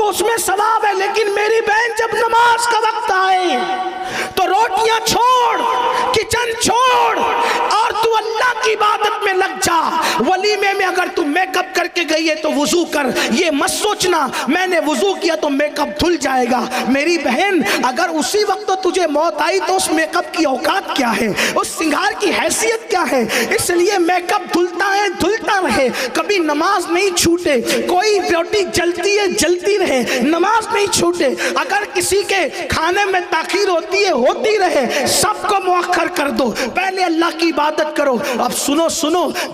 تو اس میں ثواب ہے، لیکن میری بہن جب نماز کا وقت آئے تو روٹیاں چھوڑ، کچن چھوڑ اور تو اللہ کی عبادت میں لگ جا۔ ولیمے میں اگر تو میک اپ کر کے گئی ہے تو وضو کر، یہ مت سوچنا میں نے وضو کیا تو میک اپ دھل جائے گا۔ میری بہن اگر اسی وقت تجھے موت آئی تو اس میک اپ کی اوقات کیا ہے، اس سنگار کی حیثیت کیا ہے؟ اس لیے میک اپ دھلتا ہے، دھلتا رہے، کبھی نماز نہیں چھوٹے۔ کوئی روٹی جلتی ہے جلتی رہے، نماز نہیں چھوٹے۔ اگر کسی کے کھانے میں تاخیر ہوتی ہے ہوتی رہے، سب کو مؤخر کر دو، پہلے اللہ کی عبادت کرو۔ اب سنو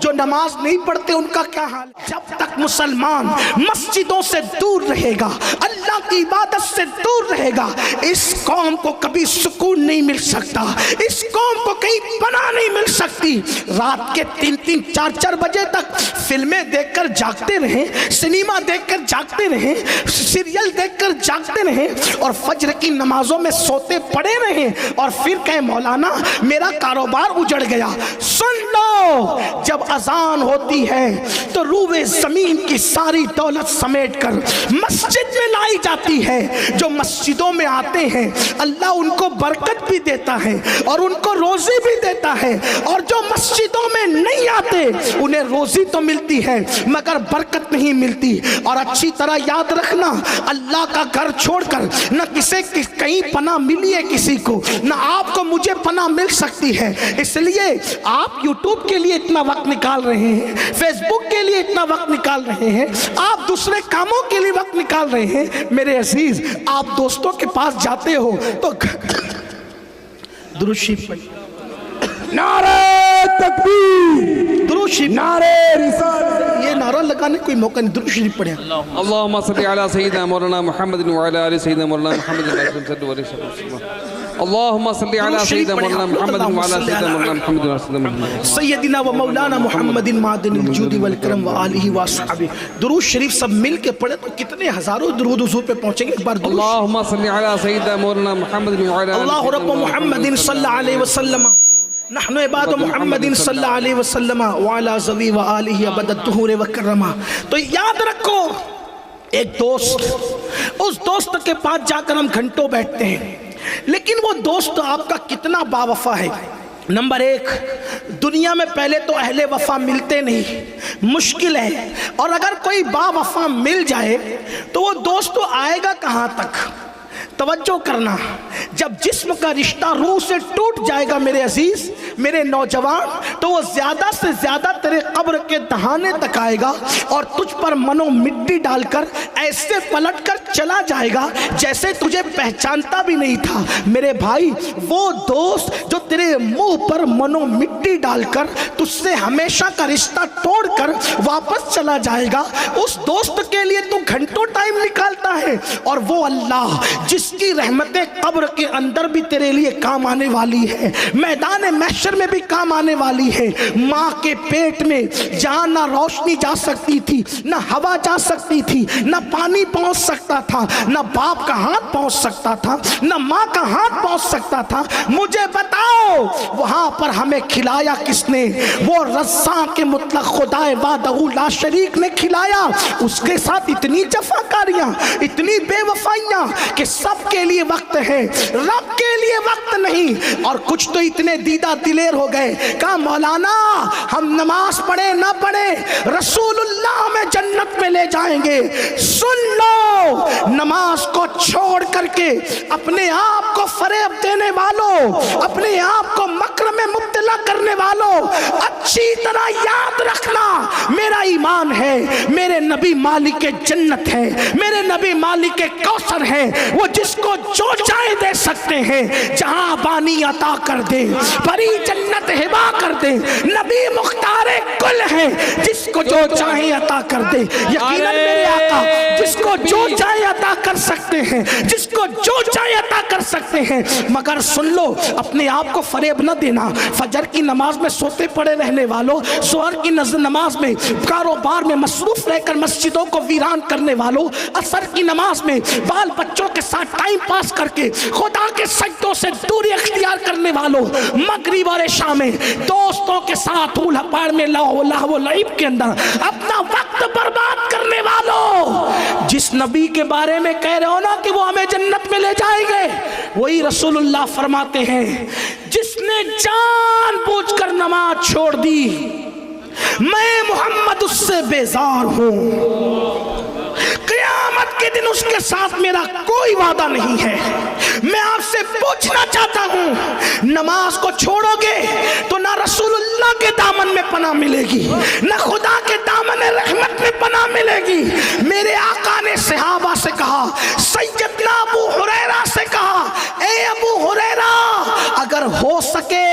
جو نماز نہیں پڑھتے ان کا کیا حال ہے؟ جب تک مسلمان مسجدوں سے دور رہے گا، اللہ کی عبادت سے دور رہے گا، اس قوم کو کبھی سکون نہیں مل سکتا، اس قوم کو کہیں پناہ نہیں مل سکتی۔ رات کے 3-3 4-4 بجے تک فلمیں دیکھ کر جاگتے رہیں، سنیما دیکھ کر جاگتے رہیں، سیریل دیکھ کر جاگتے رہیں اور فجر کی نمازوں میں سوتے پڑے رہیں اور پھر کہیں مولانا میرا کاروبار اجڑ گیا۔ سن لو، جب اذان ہوتی ہے تو روئے زمین کی ساری دولت سمیٹ کر مسجد میں لائی جاتی ہے۔ جو مسجدوں میں آتے ہیں اللہ ان کو برکت بھی دیتا ہے اور ان کو روزی بھی دیتا ہے، اور جو مسجدوں میں نہیں آتے انہیں روزی تو ملتی ہے مگر برکت نہیں ملتی۔ اور اچھی طرح یاد رکھنا، اللہ کا گھر چھوڑ کر نہ کسی کہیں پناہ ملی ہے کسی کو، نہ آپ کو مجھے پناہ مل سکتی ہے۔ اس لیے آپ یوٹیوب کے لیے اتنا وقت نکال رہے ہیں، فیس بک کے لیے اتنا وقت نکال رہے ہیں، آپ دوسرے کاموں کے لیے وقت نکال رہے ہیں۔ میرے عزیز، آپ دوستوں کے پاس جاتے ہو تو درود شریف پڑھیں، نعرہ تکبیر، درود شریف، نعرہ رسالت۔ یہ نعرہ لگانے کوئی موقع نہیں، درود شریف پڑھیں۔ اللہم صلی علی سیدنا مولانا محمد وعلی آل سیدنا مولانا محمد اللہم صلی علی سیدنا مولانا محمد وعلی آل سیدنا مولانا محمد سیدنا و مولانا محمد معدن الجود والکرم وآلہ وصحبہ۔ درود شریف سب مل کے پڑھے تو کتنے ہزاروں درود حضور پہ پہنچیں گے۔ ایک بار درود اللہم صلی علی سیدنا مولانا محمد وعلی آل اللہ رب محمد صلی اللہ علیہ وسلم، نحن عباد محمد صلی اللہ علیہ وسلم وعلا ذوی وآلہ ابد الدہور وکرمہ۔ تو یاد رکھو، ایک دوست، اس دوست کے پاس جا کر ہم گھنٹوں بیٹھتے ہیں، لیکن وہ دوست آپ کا کتنا با وفا ہے۔ نمبر 1، دنیا میں پہلے تو اہل وفا ملتے نہیں، مشکل ہے، اور اگر کوئی با وفا مل جائے تو وہ دوست آئے گا کہاں تک؟ توجہ کرنا، جب جسم کا رشتہ روح سے ٹوٹ جائے گا میرے عزیز، میرے نوجوان، تو وہ زیادہ سے زیادہ تیرے قبر کے دہانے تک آئے گا اور تجھ پر منو مٹی ڈال کر ایسے پلٹ کر چلا جائے گا جیسے تجھے پہچانتا بھی نہیں تھا۔ میرے بھائی، وہ دوست جو تیرے منہ پر منو مٹی ڈال کر تجھ سے ہمیشہ کا رشتہ توڑ کر واپس چلا جائے گا، اس دوست کے لیے تو گھنٹوں ٹائم نکالتا ہے، اور وہ اللہ جس کی رحمتیں قبر کے اندر بھی تیرے لیے کام آنے والی ہے، میدان محشر میں بھی کام آنے والی ہے۔ ماں کے پیٹ میں جہاں نہ روشنی جا سکتی تھی، نہ ہوا جا سکتی تھی، نہ پانی پہنچ سکتا تھا، نہ باپ کا ہاتھ پہنچ سکتا تھا، نہ ماں کا ہاتھ پہنچ سکتا تھا، مجھے بتاؤ وہاں پر ہمیں کھلایا کس نے؟ وہ رزاق کے مطلق خدا وحدہ لا شریک نے کھلایا۔ اس کے ساتھ اتنی جفاکاریاں، اتنی بے وفائیاں کہ سب کے لیے وقت ہے، رب کے لیے وقت نہیں۔ اور کچھ تو اتنے دیدہ دلیر ہو گئے، کہا مولانا ہم نماز پڑھے نہ پڑھے رسول اللہ ہمیں جنت میں لے جائیں گے۔ سن لو، نماز کو چھوڑ کر کے اپنے آپ کو فریب دینے والوں، اپنے آپ کو مکر میں مبتلا کرنے والوں، اچھی طرح یاد رکھنا، میرا ایمان ہے میرے نبی مالک جنت ہے، میرے نبی مالک کوثر ہے، وہ جس کو جو چاہے دے سکتے ہیں، جہاں بانی عطا کر دے، بری جنت ہبا کر دے، نبی مختار کل ہے، جس کو جو چاہے عطا کر دے۔ یقیناً میرے آقا جس کو جو چاہے عطا کر سکتے ہیں, جس کو جو چاہے عطا کر سکتے ہیں, مگر سن لو اپنے آپ کو فریب نہ دینا. فجر کی نماز میں سوتے پڑے رہنے والوں, ظہر کی نماز میں کاروبار میں مصروف رہ کر مسجدوں کو ویران کرنے والوں, عصر کی نماز میں بال بچوں کے ساتھ ٹائم پاس کر کے خدا کے سجدوں سے دوری اختیار کرنے والوں, مغرب اور عشاء میں دوستوں کے ساتھ اولا پاڑ میں لہو لعب کے اندر اپنا وقت برباد کرنے والوں, جس نبی کے بارے میں کہہ رہے ہو نا کہ وہ ہمیں جنت میں لے جائیں گے, وہی رسول اللہ فرماتے ہیں جس نے جان بوجھ کر نماز چھوڑ دی میں محمد اس سے بیزار ہوں. قیامت کے دن اس کے ساتھ میرا کوئی وعدہ نہیں ہے. میں آپ سے پوچھنا چاہتا ہوں, نماز کو چھوڑو گے تو نہ رسول اللہ کے دامن میں پناہ ملے گی, نہ خدا کے دامن رحمت میں پناہ ملے گی. میرے آقا نے صحابہ سے کہا, سیدنا ابو ہریرہ سے کہا, اے ابو ہریرہ اگر ہو سکے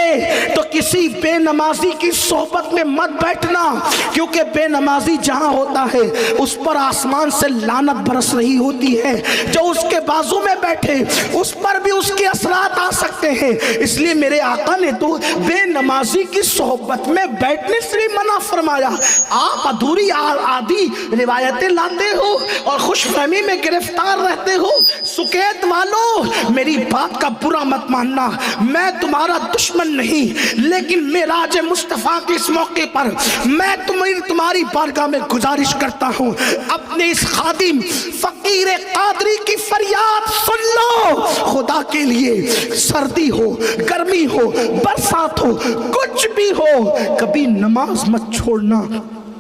تو کسی بے نمازی کی صحبت میں مت بیٹھنا, کیونکہ بے نمازی جہاں ہوتا ہے اس پر آسمان سے لعنت برس رہی ہوتی ہے. جو اس کے بازو میں بیٹھے اس پر بھی اس کے اثرات آ سکتے ہیں. اس لیے میرے آقا نے تو بے نمازی کی صحبت میں بیٹھنے سے منع فرمایا. آپ ادھوری آدھی روایتیں لاتے ہو اور خوش فہمی میں گرفتار رہتے ہو. سکیت والو میری بات کا برا مت ماننا, میں تمہارا دشمن نہیں, لیکن معراج مصطفیٰ کے اس موقع پر میں تمہاری بارگاہ میں گزارش کرتا ہوں, اپنے اس خادم فقیر قادری کی فریاد سن لو. خدا کے لیے سردی ہو, گرمی ہو, برسات ہو, کچھ بھی ہو, کبھی نماز مت چھوڑنا,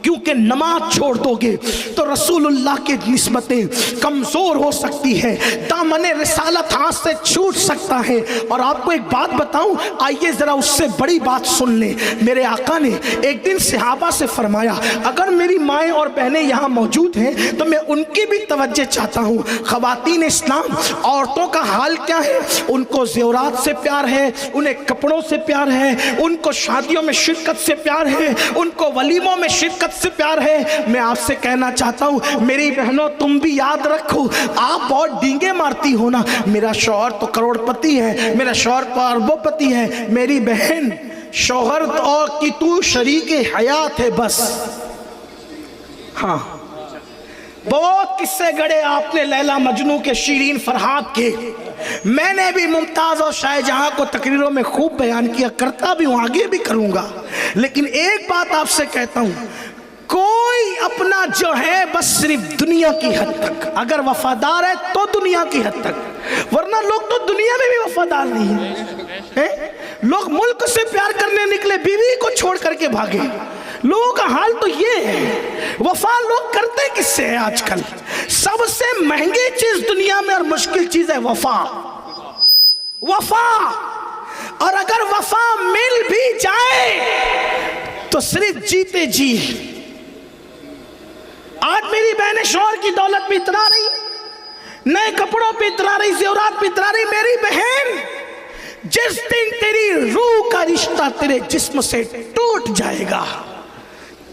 کیونکہ نماز چھوڑ دو گے تو رسول اللہ کی نسبتیں کمزور ہو سکتی ہے, دامن رسالت ہاتھ سے چھوٹ سکتا ہے. اور آپ کو ایک بات بتاؤں, آئیے ذرا اس سے بڑی بات سن لیں. میرے آقا نے ایک دن صحابہ سے فرمایا, اگر میری مائیں اور بہنیں یہاں موجود ہیں تو میں ان کی بھی توجہ چاہتا ہوں. خواتین اسلام, عورتوں کا حال کیا ہے؟ ان کو زیورات سے پیار ہے, انہیں کپڑوں سے پیار ہے, ان کو شادیوں میں شرکت سے پیار ہے, ان کو ولیموں میں شرکت سے پیار ہے. میں آپ سے کہنا چاہتا ہوں میری بہنوں, تم بھی یاد رکھو, آپ بہت ڈینگے مارتی ہو نا, میرا شوہر تو کروڑ پتی ہے, میرا شوہر تو اربوں پتی ہے. میری بہن شوہر اور کی تو شریک حیات ہے بس. ہاں بہت قصے گڑے آپ نے لیلا مجنو کے, شیرین فرحات کے, میں نے بھی ممتاز اور شاہ جہاں کو تقریروں میں خوب بیان کیا, کرتا بھی ہوں, آگے بھی کروں گا. لیکن ایک بات آپ سے کہتا ہوں, کوئی اپنا جو ہے بس صرف دنیا کی حد تک, اگر وفادار ہے تو دنیا کی حد تک, ورنہ لوگ تو دنیا میں بھی وفادار نہیں ہیں. لوگ ملک سے پیار کرنے نکلے, بیوی کو چھوڑ کر کے بھاگے. لوگوں کا حال تو یہ ہے. وفا لوگ کرتے کس سے ہے آج کل؟ سب سے مہنگی چیز دنیا میں اور مشکل چیز ہے وفا. وفا, اور اگر وفا مل بھی جائے تو صرف جیتے جی. آج میری بہنیں شوہر کی دولت پہ اترا رہی, نئے کپڑوں پہ اترا رہی, زیورات پہ اترا رہی. میری بہن, جس دن تیری روح کا رشتہ تیرے جسم سے ٹوٹ جائے گا,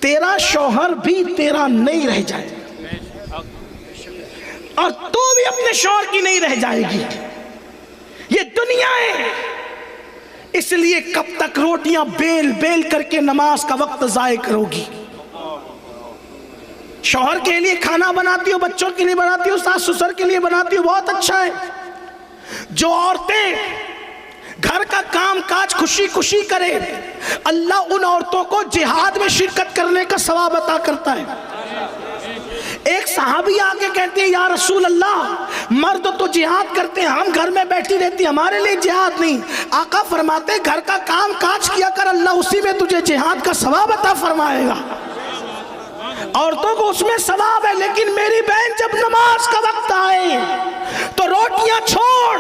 تیرا شوہر بھی تیرا نہیں رہ جائے گا, اور تو بھی اپنے شوہر کی نہیں رہ جائے گی. یہ دنیا ہے. اس لیے کب تک روٹیاں بیل بیل کر کے نماز کا وقت ضائع کرو گی؟ شوہر کے لیے کھانا بناتی ہو, بچوں کے لیے بناتی ہو, ساس سسر کے لیے بناتی ہو, بہت اچھا ہے. جو عورتیں گھر کا کام کاج خوشی خوشی کرے, اللہ ان عورتوں کو جہاد میں شرکت کرنے کا ثواب عطا کرتا ہے. ایک صحابی آ کے کہتے ہیں, یا رسول اللہ, مرد تو جہاد کرتے ہیں, ہم گھر میں بیٹھی رہتی, ہمارے لیے جہاد نہیں. آقا فرماتے گھر کا کام کاج کیا کر, اللہ اسی میں تجھے جہاد کا ثواب عطا فرمائے گا. عورتوں کو اس میں ثواب ہے. لیکن میری بہن, جب نماز کا وقت آئے تو روٹیاں چھوڑ,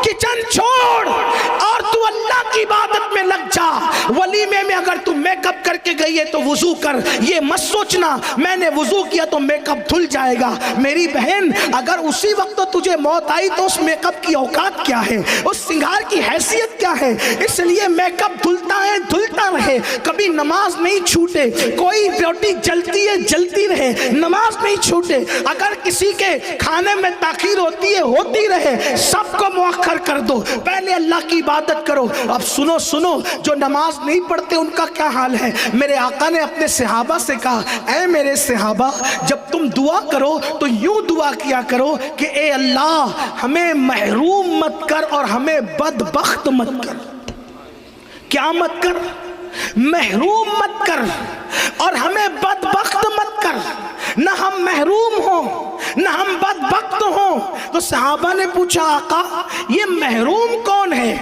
کچن چھوڑ, اور تو اللہ کی عبادت میں لگ جا. ولیمے میں اگر تو میک اپ کر کے گئی ہے تو وضو کر. یہ مت سوچنا میں نے وضو کیا تو میک اپ دھل جائے گا. میری بہن, اگر اسی وقت تجھے موت آئی تو اس میک اپ کی اوقات کیا ہے, اس سنگار کی حیثیت کیا ہے، اس لیے میک اپ دھلتا ہے دھلتا رہے، کبھی نماز نہیں چھوٹے، کوئی روٹی جلتی ہے جلتی رہے، نماز نہیں چھوٹے، اگر کسی کے کھانے میں تاخیر ہوتی ہے ہوتی رہے، سب کو مؤخر کر دو، پہلے اللہ کی عبادت کرو۔ اب سنو سنو، جو نماز نہیں پڑھتے ان کا کیا حال ہے؟ میرے آقا نے اپنے صحابہ سے کہا، اے میرے صحابہ، جب تم دعا کرو تو یوں دعا کیا کرو کہ اے اللہ ہمیں محروم مت کر اور ہمیں بدبخت مت کر۔ کیا مت کر؟ محروم مت کر اور ہمیں بدبخت مت کر، نہ ہم محروم ہوں نہ ہم بدبخت ہوں۔ تو صحابہ نے پوچھا، آقا یہ محروم کون ہے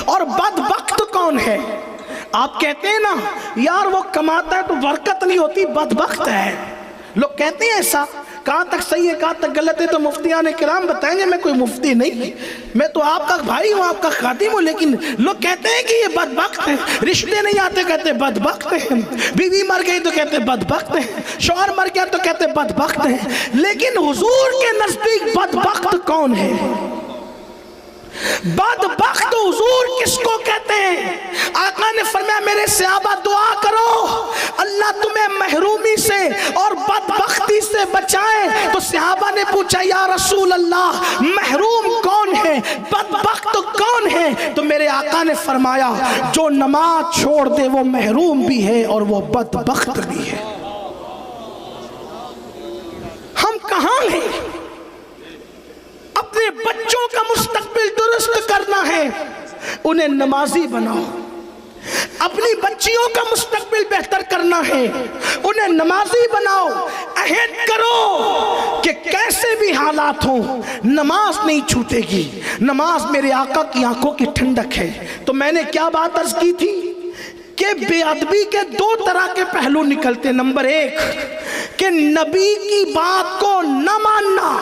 اور بدبخت کون ہے؟ آپ کہتے ہیں نا یار وہ کماتا ہے تو برکت نہیں ہوتی، بدبخت ہے، لوگ کہتے ہیں ایسا۔ کہاں تک صحیح ہے کہاں تک غلط ہے تو مفتیان کرام بتائیں گے، میں کوئی مفتی نہیں، میں تو آپ کا بھائی ہوں آپ کا خادم ہوں، لیکن لوگ کہتے ہیں کہ یہ بدبخت ہے، رشتے نہیں آتے کہتے بدبخت ہیں، بیوی مر گئی تو کہتے بدبخت ہیں، شوہر مر گیا تو کہتے بدبخت ہیں، لیکن حضور کے نزدیک بدبخت کون ہے؟ بدبخت حضور کس کو کہتے ہیں؟ آقا نے فرمایا میرے صحابہ دعا کرو اللہ تمہیں محرومی سے اور بدبختی سے بچائے۔ تو صحابہ نے پوچھا یا رسول اللہ محروم کون ہے بدبخت کون ہے؟ تو میرے آقا نے فرمایا جو نماز چھوڑ دے وہ محروم بھی ہے اور وہ بدبخت بھی ہے۔ ہم کہاں ہیں؟ اپنے بچوں کا مستقبل درست کرنا ہے، انہیں نمازی بناؤ۔ اپنی بچیوں کا مستقبل بہتر کرنا ہے، انہیں نمازی بناؤ۔ عہد کرو کہ کیسے بھی حالات ہوں نماز نہیں چھوٹے گی۔ نماز میرے آقا کی آنکھوں کی ٹھنڈک ہے۔ تو میں نے کیا بات عرض کی تھی کہ بے ادبی کے دو طرح کے پہلو نکلتے۔ نمبر ایک کہ نبی کی بات کو نہ ماننا،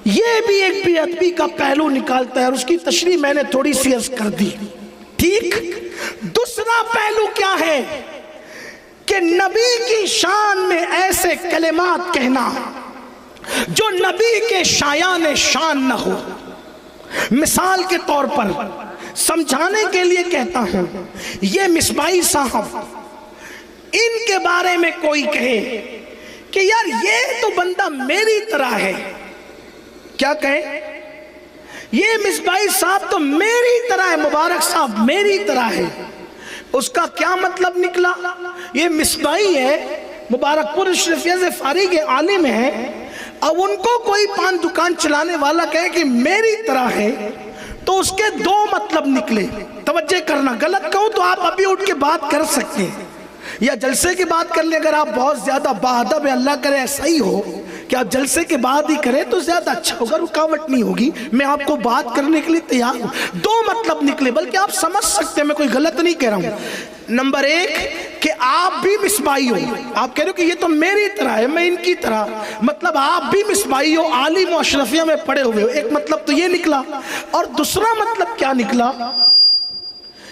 یہ بھی ایک بے ادبی کا پہلو نکالتا ہے، اور اس کی تشریح میں نے تھوڑی سی عرض کر دی، ٹھیک۔ دوسرا پہلو کیا ہے کہ نبی کی شان میں ایسے کلمات کہنا جو نبی کے شایان شان نہ ہو۔ مثال کے طور پر سمجھانے کے لیے کہتا ہوں، یہ مصباحی صاحب ان کے بارے میں کوئی کہے کہ یار یہ تو بندہ میری طرح ہے، کیا کہیں؟ یہ مصباحی صاحب تو میری طرح ہے، مبارک صاحب میری طرح ہے، اس کا کیا مطلب نکلا؟ یہ مصباحی ہے، مبارک پور اشرفیہ سے فارغ عالم ہے، اب ان کو کوئی پان دکان چلانے والا کہے کہ میری طرح ہے تو اس کے دو مطلب نکلے۔ توجہ کرنا، غلط کہوں تو آپ ابھی اٹھ کے بات کر سکتے ہیں یا جلسے کی بات کر لیں، اگر آپ بہت زیادہ باادب ہے، اللہ کرے ایسا ہی ہو کہ آپ جلسے کے بعد ہی کریں تو زیادہ اچھا ہوگا، رکاوٹ نہیں ہوگی، میں آپ کو بات کرنے کے لیے تیار ہوں۔ دو مطلب نکلے، بلکہ آپ سمجھ سکتے ہیں، میں کوئی غلط نہیں کہہ رہا ہوں۔ نمبر ایک کہ آپ بھی مصباحی ہو، آپ کہہ رہے ہو کہ یہ تو میری طرح ہے میں ان کی طرح، مطلب آپ بھی مصباحی ہو، عالم و اشرفیہ میں پڑے ہوئے ہو، ایک مطلب تو یہ نکلا۔ اور دوسرا مطلب کیا نکلا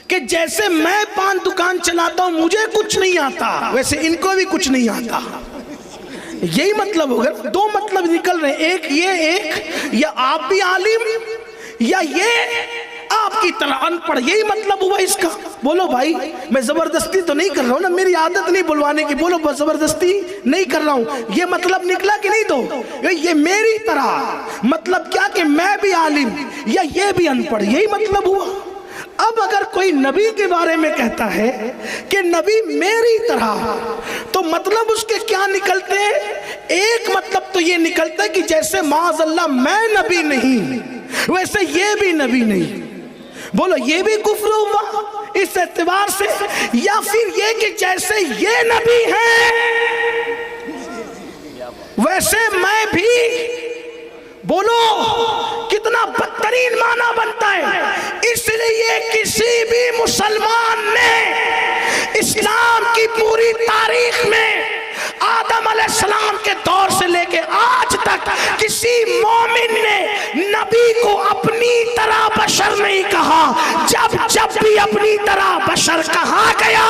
کہ جیسے میں پان دکان چلاتا ہوں مجھے کچھ نہیں آتا، ویسے ان کو بھی کچھ نہیں آتا۔ یہی مطلب ہوگا، دو مطلب نکل رہے ہیں، ایک یہ، ایک یا آپ بھی عالم یا یہ آپ کی طرح ان پڑھ، یہی مطلب ہوا اس کا۔ بولو بھائی میں زبردستی تو نہیں کر رہا ہوں نا، میری عادت نہیں بلوانے کی، بولو زبردستی نہیں کر رہا ہوں، یہ مطلب نکلا کہ نہیں؟ دو، یہ میری طرح مطلب کیا کہ میں بھی عالم یا یہ بھی ان پڑھ، یہی مطلب ہوا۔ اب اگر کوئی نبی کے بارے میں کہتا ہے کہ نبی میری طرح، تو مطلب اس کے کیا نکلتے ہیں؟ ایک مطلب تو یہ نکلتا ہے کہ جیسے معاذ اللہ میں نبی نہیں ویسے یہ بھی نبی نہیں۔ بولو یہ بھی کفر ہوا اس اعتبار سے، یا پھر یہ کہ جیسے یہ نبی ہے ویسے میں بھی، بولو کتنا بدترین معنی بنتا ہے۔ اس لیے کسی بھی مسلمان نے اسلام کی پوری تاریخ میں آدم علیہ السلام کے دور سے لے کے آج تک کسی مومن نے نہ نبی کو اپنی طرح بشر نہیں کہا، جب جب بھی اپنی طرح بشر کہا گیا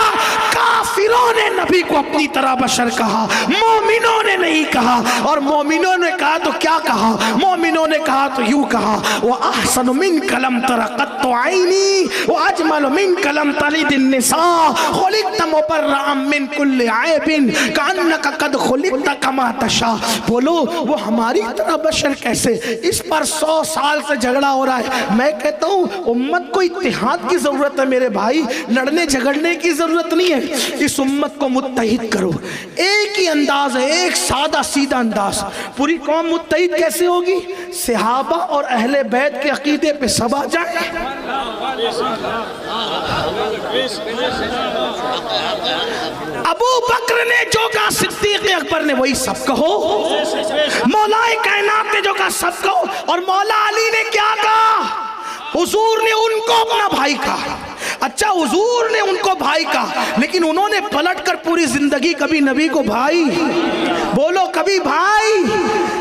کافروں نے نبی کو اپنی طرح بشر کہا، مومنوں نے نہیں کہا۔ اور مومنوں نے کہا تو کیا کہا؟ مومنوں نے کہا تو یوں کہا وَأَحْسَنُ مِنْكَ لَمْ تَرَ قَطُّ عَيْنِي وَأَجْمَلُ مِنْكَ لَمْ تَلِدِ النِّسَاءُ خُلِقْتَ مُبَرَّأً مِنْ كُلِّ عَيْبٍ كَأَنَّكَ قَدْ خُلِقْتَ كَمَا تَشَاءُ۔ بولو وہ ہماری طرح بشر کیسے؟ اس پر 100 سال سے جھگڑا ہو رہا ہے۔ میں کہتا ہوں امت کو اتحاد کی ضرورت ہے میرے بھائی، لڑنے جھگڑنے کی ضرورت نہیں ہے۔ اس امت کو متحد کرو، ایک ہی انداز ہے، ایک سادہ سیدھا انداز۔ پوری قوم متحد کیسے ہوگی؟ صحابہ اور اہل بیت کے عقیدے پہ سب آ جائیں۔ ابو بکر نے جو کہا صدیق اکبر نے وہی سب کہو، مولا کائنات نے جو کہا سب کہو۔ اور مولا علی نے کیا کہا؟ حضور نے ان کو اپنا بھائی کہا۔ اچھا حضور نے ان کو بھائی کہا، لیکن انہوں نے پلٹ کر پوری زندگی کبھی نبی کو بھائی، بولو کبھی بھائی،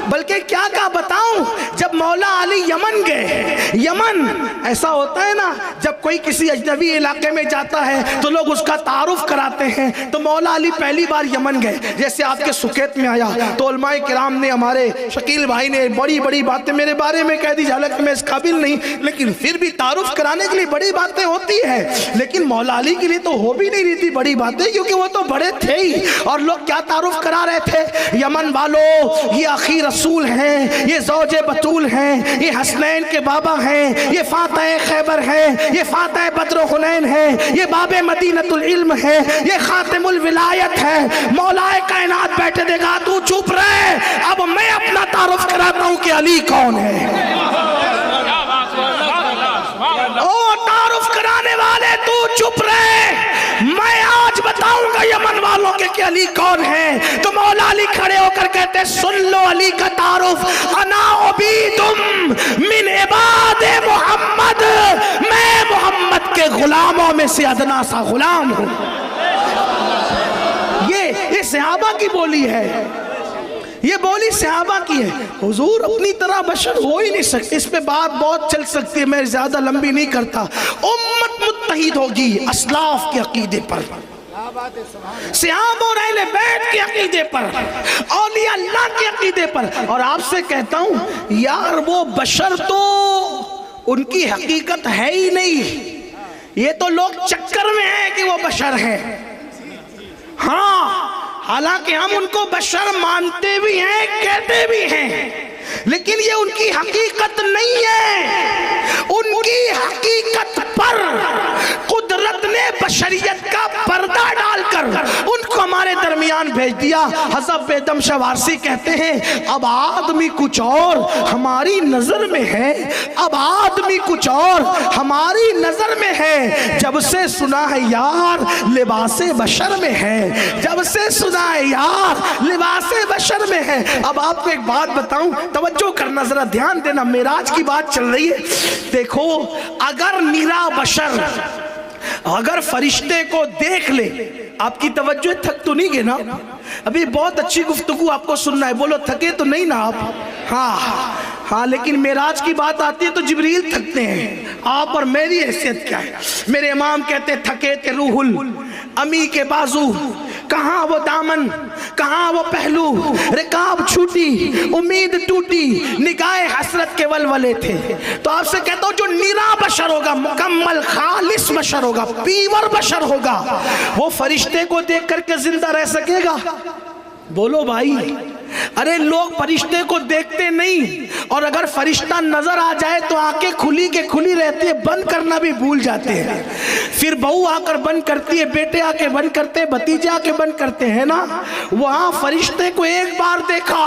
بلکہ کیا کہا بتاؤں؟ جب مولا علی یمن گئے، یمن ایسا ہوتا ہے نا جب کوئی کسی اجنبی علاقے میں جاتا ہے تو لوگ اس کا تعارف کراتے ہیں، تو مولا علی پہلی بار یمن گئے، جیسے آپ کے سکیت میں آیا تو علماء کرام نے، ہمارے شکیل بھائی نے بڑی بڑی باتیں میرے بارے میں کہہ دی، حالانکہ میں اس قابل نہیں، لیکن پھر بھی تعارف کرانے کے لیے بڑی باتیں ہوتی ہے۔ لیکن مولا علی کے لیے تو ہو بھی نہیں رہی تھی بڑی باتیں، کیونکہ وہ تو بڑے تھے ہی۔ اور لوگ کیا تعارف کرا رہے تھے؟ یمن والو یہ اخی رسول ہیں، یہ زوج بطول ہیں، یہ حسنین کے بابا ہیں، یہ فاتح خیبر ہیں، یہ فاتح بدر و حنین ہیں، یہ باب مدینۃ العلم ہے، یہ خاتم الولایت ہے۔ مولا کائنات بیٹھے دے گا تو چپ رہے، اب میں اپنا تعارف کراتا ہوں کہ علی کون ہے۔ تعارف کرانے والے تو چپ رہے، میں آج بتاؤں گا یمن والوں کے کہ علی کون ہے۔ تو مولا علی کھڑے ہو کر کہتے سن لو علی کا تعارف، انا عبیدم من عباد محمد، میں محمد کے غلاموں میں سے ادنا سا غلام ہوں۔ یہ صحابہ کی بولی ہے، یہ بولی صحابہ کی ہے۔ حضور اپنی طرح بشر ہو ہی نہیں سکتے، اس پہ بات بہت چل سکتی ہے، میں زیادہ لمبی نہیں کرتا۔ امت متحد ہوگی اسلاف کے عقیدے پر، صحابہ اور اہل بیت کے عقیدے پر، اولیاء اللہ کے عقیدے پر۔ اور آپ سے کہتا ہوں یار وہ بشر تو ان کی حقیقت ہے ہی نہیں، یہ تو لوگ چکر میں ہیں کہ وہ بشر ہیں۔ ہاں حالانکہ ہم ان کو بشر مانتے بھی ہیں، کہتے بھی ہیں، لیکن یہ ان کی حقیقت نہیں ہے۔ ان کی حقیقت پر قدرت نے بشریت کا پردہ ڈال کر ان کو ہمارے درمیان بھیج دیا۔ حضرت بیدم شاہ وارسی کہتے ہیں اب آدمی کچھ اور ہماری نظر میں ہے، اب آدمی کچھ اور ہماری نظر میں ہے، جب سے سنا ہے یار لباس بشر میں ہے، جب سے سنا ہے یار لباس بشر میں ہے۔ اب آپ کو ایک بات بتاؤں، توجہ کرنا ذرا دھیان دینا، معراج کی بات چل رہی ہے۔ دیکھو اگر نیرا بشر اگر فرشتے کو دیکھ لے، آپ کی توجہ تھک تو نہیں گے نا؟ ابھی بہت اچھی گفتگو آپ کو سننا ہے، بولو تھکے تو نہیں نا آپ؟ ہاں لیکن معراج کی بات آتی ہے تو جبریل تھکتے ہیں، آپ اور میری حیثیت کیا ہے؟ میرے امام کہتے تھکے تھے روح امی کے بازو، کہاں وہ دامن کہاں وہ پہلو، رکاب چھوٹی امید ٹوٹی، نگاہ حسرت کے ولولے تھے۔ تو آپ سے کہتا ہوں جو نیرا بشر ہوگا، مکمل خالص بشر ہوگا، پیور بشر ہوگا، وہ فرشتے کو دیکھ کر کے زندہ رہ سکے گا؟ بولو بھائی، ارے لوگ فرشتے کو دیکھتے نہیں، اور اگر فرشتہ نظر آ جائے تو آنکھیں کھلی کے کھلی رہتی ہے، بند کرنا بھی بھول جاتے ہیں۔ پھر بہو آ کر بند کرتی ہے، بیٹے آ کے بند کرتے ہیں، بھتیجے آ کے بند کرتے ہیں نا۔ وہاں فرشتے کو ایک بار دیکھا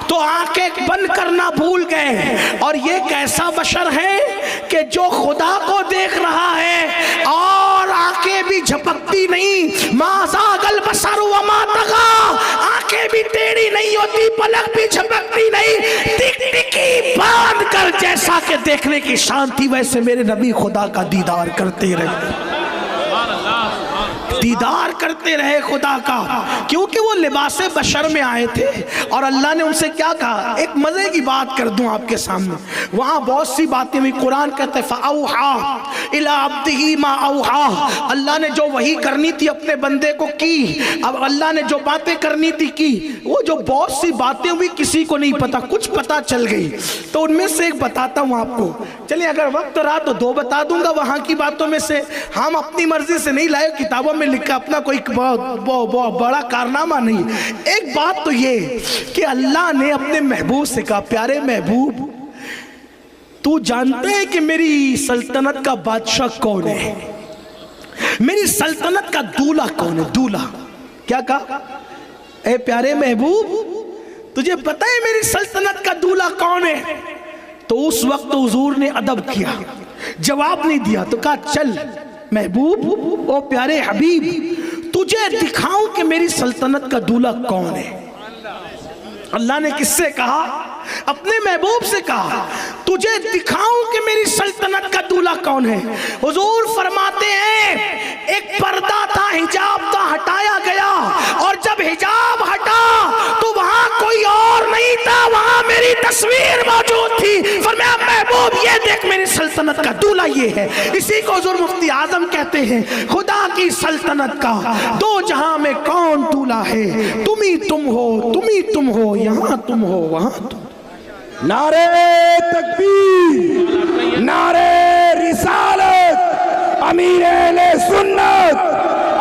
تو آنکھیں بند کرنا بھول گئے۔ اور یہ کیسا بشر ہے کہ جو خدا کو دیکھ رہا ہے اور آنکھیں بھی جھپکتی نہیں، ما زاغ البصر وما طغى، آنکھیں بھی ٹیڑھی نہیں ہوتی، پلک بھی جھپکتی نہیں، ٹک ٹکی باندھ کر جیسا کہ دیکھنے کی شان تھی ویسے میرے نبی خدا کا دیدار کرتے رہتے۔ دیدار کرتے رہے خدا کا، کیونکہ وہ لباس بشر میں آئے تھے۔ اور اللہ نے ان سے کیا کہا؟ ایک مزے کی بات کر دوں آپ کے سامنے، وہاں بہت سی باتیں ہوئی، قرآن کہتے ہیں فَأَوْحَى إِلَىٰ عَبْدِهِ مَا أَوْحَى، اللہ نے جو وحی کرنی تھی اپنے بندے کو کی۔ اب اللہ نے جو باتیں کرنی تھی کی، وہ جو بہت سی باتیں ہوئی کسی کو نہیں پتا، کچھ پتا چل گئی، تو ان میں سے ایک بتاتا ہوں آپ کو۔ چلیے اگر وقت رہا تو دو بتا دوں گا وہاں کی باتوں میں سے، ہم اپنی مرضی سے نہیں لائے، کتابوں میں لکھا، اپنا کوئی بہت بڑا کارنامہ نہیں۔ ایک بات تو یہ کہ اللہ نے اپنے محبوب سے کہا، پیارے محبوب تو جانتے ہیں کہ میری سلطنت کا بادشاہ کون ہے، میری سلطنت کا دولہ کون ہے؟ دولہ کیا کہا؟ اے پیارے محبوب تجھے پتہ ہے میری سلطنت کا دولہ کون ہے؟ تو اس وقت حضور نے ادب کیا، جواب نہیں دیا، تو کہا چل محبوب او پیارے حبیب تجھے دکھاؤں کہ میری سلطنت کا دولہ کون ہے۔ اللہ نے کس سے کہا؟ اپنے محبوب سے کہا تجھے دکھاؤں کہ میری سلطنت کا دولہ کون ہے۔ حضور فرماتے ہیں ایک پردہ تھا، حجاب تھا، ہٹایا گیا، اور جب حجاب ہٹا تو وہاں کوئی اور نہیں تھا، وہاں میری تصویر موجود تھی۔ فرمایا محبوب یہ دیکھ میری سلطنت کا دولہ یہ ہے۔ اسی کو حضور مفتی اعظم کہتے ہیں خدا کی سلطنت کا دو جہاں میں کون دولہ ہے، تم ہی تم ہو، تم ہی تم ہو، یہاں تم ہو وہاں تم۔ نعرے تکبیر، نعرے رسالت، امیر اہل سنت،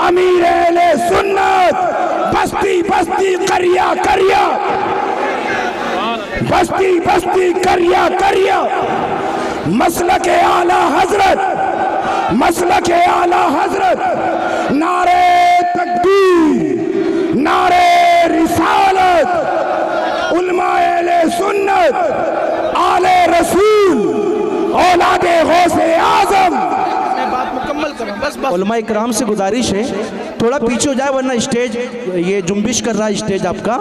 امیر اہل سنت، بستی بستی قریہ قریہ، بستی بستی قریہ قریہ، مسلک اعلی حضرت، مسلک اعلی حضرت، نعرے تکبیر، نعرے رسالت، علماء اہل سنت، آل رسول، اولاد غوث اعظم۔ میں بات مکمل کروں بس علماء اکرام سے گزارش ہے تھوڑا پیچھے ہو جائے، ورنہ اسٹیج یہ جنبش کر رہا ہے اسٹیج آپ کا۔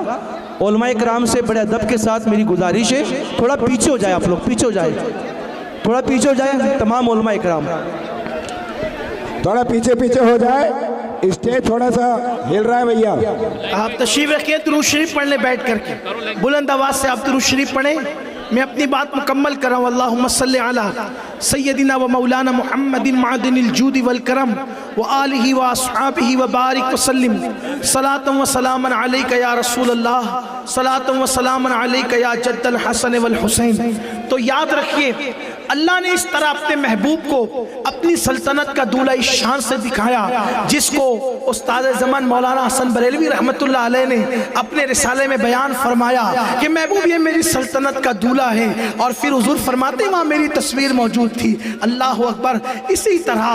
علماء اکرام سے بڑے ادب کے ساتھ میری گزارش ہے تھوڑا پیچھے ہو جائے، آپ لوگ پیچھے ہو جائے، تھوڑا پیچھے ہو جائے تمام علماء اکرام، تھوڑا پیچھے پیچھے ہو جائے، اسٹیج تھوڑا سا ہل رہا ہے بھیا۔ آپ تشریف رکھیں، درود شریف پڑھ لیں بیٹھ کر کے، بلند آواز سے آپ درود شریف پڑھیں۔ میں اپنی بات مکمل کر رہا ہوں۔ اللہم صلی علی سیدنا و مولانا محمد معدن الجود والکرم وآلہ واصحابہ وبارک وسلم، صلاۃ و سلام علیک یا رسول اللہ، صلاۃ و سلام علیک یا جد الحسن والحسین۔ تو یاد رکھیے اللہ نے اس طرح اپنے محبوب کو اپنی سلطنت کا دولہ اس شان سے دکھایا جس کو استاد زمان مولانا حسن بریلوی رحمت اللہ علیہ نے اپنے رسالے میں بیان فرمایا کہ محبوب یہ میری سلطنت کا دولہ ہے، اور پھر حضور فرماتے ہیں وہاں میری تصویر موجود تھی۔ اللہ اکبر۔ اسی طرح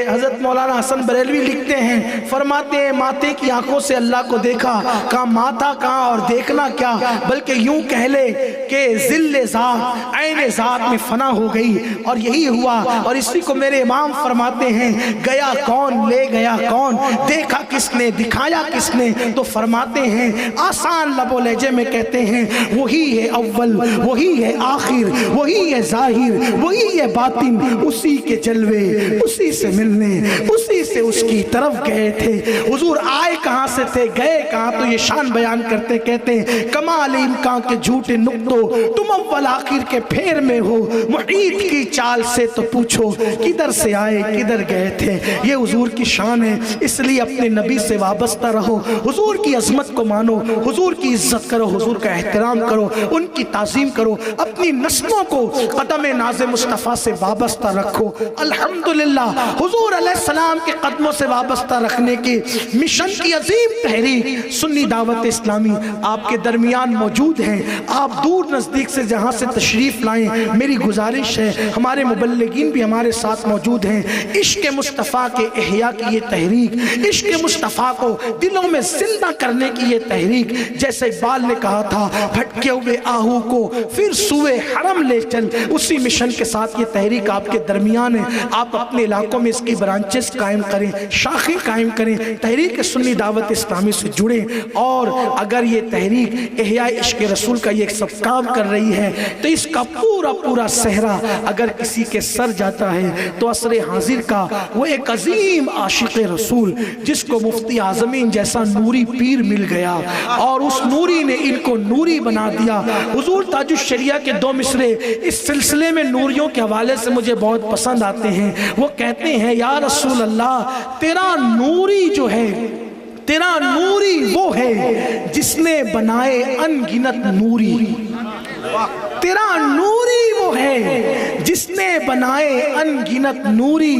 حضرت مولانا حسن بریلوی لکھتے ہیں، فرماتے ہیں ماتے کی آنکھوں سے اللہ کو دیکھا، کہاں ماتا کہاں اور دیکھنا کیا، بلکہ یوں کہہ لے کہ ذل ذات عین ذات میں فنا ہو گئی، اور یہی ہوا۔ اور اسی کو میرے امام فرماتے ہیں گیا کون لے گیا کون، دیکھا کس نے دکھایا کس نے، تو فرماتے ہیں آسان لب و لہجے میں کہتے ہیں وہی ہے اول، وہی ہے آخر، وہی ہے ظاہر، وہی ہے باطن، اسی کے جلوے اسی سے ملنے، اسی سے اس کی طرف گئے تھے۔ حضور آئے کہاں سے تھے، گئے کہاں، تو یہ شان بیان کرتے کہتے ہیں کمال امکان کے جھوٹے نقطوں تم اول آخر کے پھیر میں ہو، محیط کی چال سے تو پوچھو کدھر سے آئے کدھر گئے تھے۔ یہ حضور کی شان ہے، اس لیے اپنے نبی سے وابستہ رہو، حضور کی عظمت کو مانو، حضور کی عزت کرو، حضور کا احترام کرو، ان کی تعظیم کرو، اپنی نسلوں کو قدم ناز مصطفیٰ سے وابستہ رکھو۔ الحمدللہ حضور علیہ السلام کے قدموں سے وابستہ رکھنے کے مشن کی عظیم تحریک سنی دعوت اسلامی آپ کے درمیان موجود ہیں۔ آپ دور نزدیک سے جہاں سے تشریف لائیں، میری گزارش ہے ہمارے مبلغین بھی ہمارے ساتھ موجود ہیں، عشق مصطفیٰ کے احیاء کی یہ تحریک، عشق مصطفیٰ کو دلوں میں زندہ کرنے کی یہ تحریک، جیسے اقبال نے کہا تھا بھٹکے ہوئے آہو کو پھر سوئے حرم لے چل، اسی مشن کے ساتھ یہ تحریک آپ کے درمیان ہے۔ آپ اپنے علاقوں میں اس کی برانچز قائم کریں، شاخیں قائم کریں، تحریک سنی دعوت اسلامی سے جڑیں، اور اگر یہ تحریک احیاء عشق رسول کا یہ سب کام کر رہی ہے تو اس کا پورا پورا صحرا چہرہ اگر کسی کے سر جاتا ہے تو عصر حاضر کا وہ ایک عظیم عاشق رسول جس کو مفتی اعظمین جیسا نوری پیر مل گیا اور اس نوری نے ان کو نوری بنا دیا. حضور تاج الشریعہ کے 2 مصرے اس سلسلے میں نوریوں کے حوالے سے مجھے بہت پسند آتے ہیں. وہ کہتے ہیں یا رسول اللہ تیرا نوری جو ہے، تیرا نوری وہ ہے جس نے بنائے ان گنت نوری. تیرا نوری وہ ہے جس نے بنائے ان گنت نوری.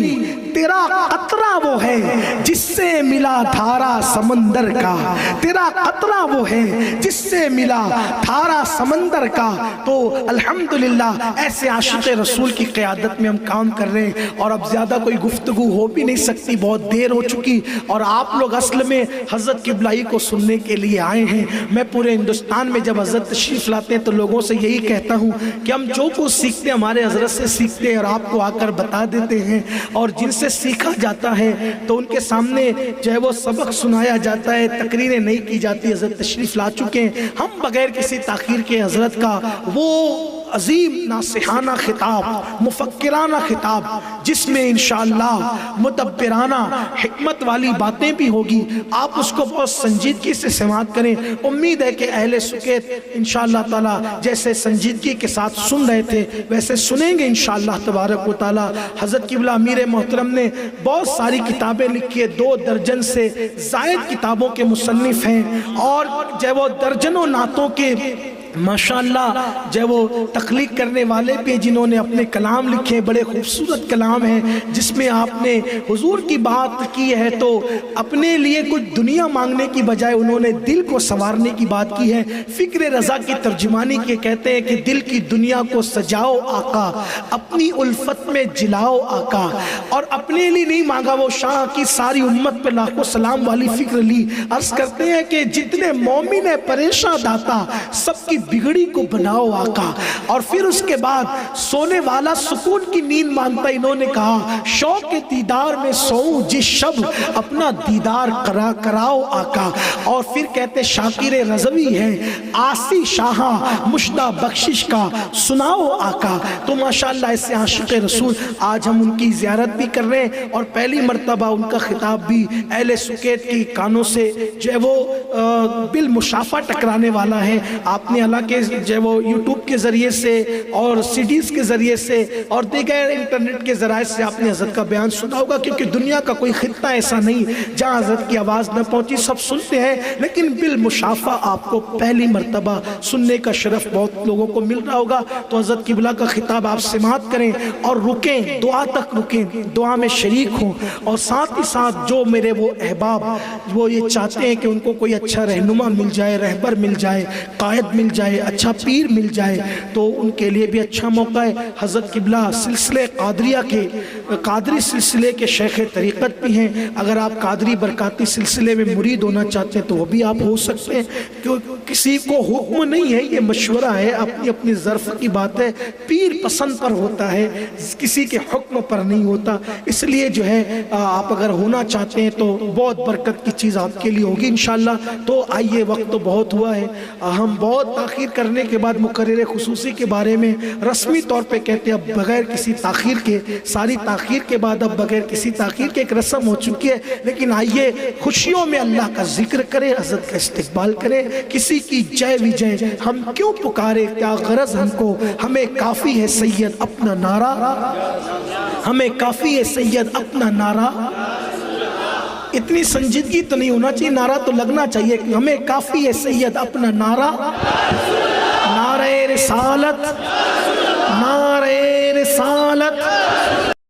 تیرا قطرہ وہ ہے جس سے ملا دھارا سمندر کا. تیرا قطرہ وہ ہے جس سے ملا دھارا سمندر کا. تو الحمدللہ ایسے عاشق رسول کی قیادت میں ہم کام کر رہے ہیں اور اب زیادہ کوئی گفتگو ہو بھی نہیں سکتی، بہت دیر ہو چکی اور آپ لوگ اصل میں حضرت قبلائی کو سننے کے لیے آئے ہیں. میں پورے ہندوستان میں جب حضرت تشریف لاتے ہیں تو لوگوں سے یہی کہتا ہوں کہ ہم جو کچھ سیکھتے ہیں ہمارے حضرت سے سیکھتے ہیں اور آپ کو آ کر بتا دیتے ہیں، اور جن سے سیکھا جاتا ہے تو ان کے سامنے جو ہے وہ سبق سنایا جاتا ہے، تقریریں نہیں کی جاتی. حضرت تشریف لا چکے ہیں. ہم بغیر کسی تاخیر کے حضرت کا وہ عظیم ناصحانہ خطاب، مفکرانہ خطاب جس میں انشاءاللہ مدبرانہ حکمت والی باتیں بھی ہوگی، آپ اس کو بہت سنجیدگی سے سماعت کریں. امید ہے کہ اہل سکیت انشاءاللہ تعالی جیسے سنجیدگی کے ساتھ سن رہے تھے ویسے سنیں گے انشاءاللہ تبارک و تعالی. حضرت قبلہ امیر محترم نے بہت ساری کتابیں لکھی ہیں، 2 درجن سے زائد کتابوں کے مصنف ہیں اور جو وہ درجنوں نعتوں کے ماشاءاللہ جو وہ تخلیق کرنے والے بھی جنہوں نے اپنے کلام لکھے، بڑے خوبصورت کلام ہیں جس میں آپ نے حضور کی بات کی ہے تو اپنے لیے کچھ دنیا مانگنے کی بجائے انہوں نے دل کو سنوارنے کی بات کی ہے. فکر رضا کی ترجمانی کے کہتے ہیں کہ دل کی دنیا کو سجاؤ آقا، اپنی الفت میں جلاؤ آقا. اور اپنے لیے نہیں مانگا، وہ شاہ کی ساری امت پہ لاکھوں سلام والی فکر لی. عرض کرتے ہیں کہ جتنے مومن پریشاں داتا سب کی بگڑی کو بناؤ آقا. اور پھر اس کے بعد سونے والا سکون کی نیند مانگتا. انہوں نے کہا شوق دیدار میں سوؤں جس شب اپنا دیدار کراؤ آقا. اور پھر کہتے شاکر رضوی ہے آسی شاہاں مشدہ بخشش کا سناؤ آقا. تو ماشاءاللہ ایسے عاشق رسول آج ہم ان کی زیارت بھی کر رہے ہیں اور پہلی مرتبہ ان کا خطاب بھی اہل سکیت کی کانوں سے جو ہے وہ بالمشافہ ٹکرانے والا ہے. آپ نے کے جو وہ یوٹیوب کے ذریعے سے اور سیڈیز کے ذریعے سے اور دیگر انٹرنیٹ کے ذرائع سے آپ نے حضرت کا بیان سنا ہوگا، کیونکہ دنیا کا کوئی خطہ ایسا نہیں جہاں حضرت کی آواز نہ پہنچی. سب سنتے ہیں لیکن بالمشافہ آپ کو پہلی مرتبہ سننے کا شرف بہت لوگوں کو مل رہا ہوگا. تو حضرت قبلہ کا خطاب آپ سماعت کریں اور رکیں، دعا تک رکیں، دعا میں شریک ہوں. اور ساتھ ہی ساتھ جو میرے وہ احباب وہ یہ چاہتے ہیں کہ ان کو کوئی اچھا رہنما مل جائے، رہبر مل جائے، قائد مل جائے، اچھا پیر مل جائے، تو ان کے لیے بھی اچھا موقع ہے. حضرت قبلہ سلسلے قادریہ کے قادری سلسلے کے شیخ طریقت بھی ہیں. اگر آپ قادری برکاتی سلسلے میں مرید ہونا چاہتے ہیں تو وہ بھی آپ ہو سکتے ہیں. کسی کو حکم نہیں ہے، یہ مشورہ ہے، اپنی اپنی ظرف کی بات ہے. پیر پسند پر ہوتا ہے، کسی کے حکم پر نہیں ہوتا. اس لیے جو ہے آپ اگر ہونا چاہتے ہیں تو بہت برکت کی چیز آپ کے لیے ہوگی انشاءاللہ. تو آئیے، وقت تو بہت ہوا ہے. ہم بہت تاخیر کرنے کے بعد مقرر خصوصی کے بارے میں رسمی طور پہ کہتے ہیں اب بغیر کسی تاخیر کے، ساری تاخیر کے بعد اب بغیر کسی تاخیر کے ایک رسم ہو چکی ہے. لیکن آئیے خوشیوں میں اللہ کا ذکر کریں، حضرت کا استقبال کریں. کسی کی جے وجے ہم کیوں پکارے، کیا غرض ہم کو، ہمیں کافی ہے سید اپنا نعرہ، ہمیں کافی ہے سید اپنا نعرہ. اتنی سنجیدگی تو نہیں ہونا چاہیے، نعرہ تو لگنا چاہیے کہ ہمیں کافی ہے سید اپنا نعرہ. نعرہ رسالت، نعرہ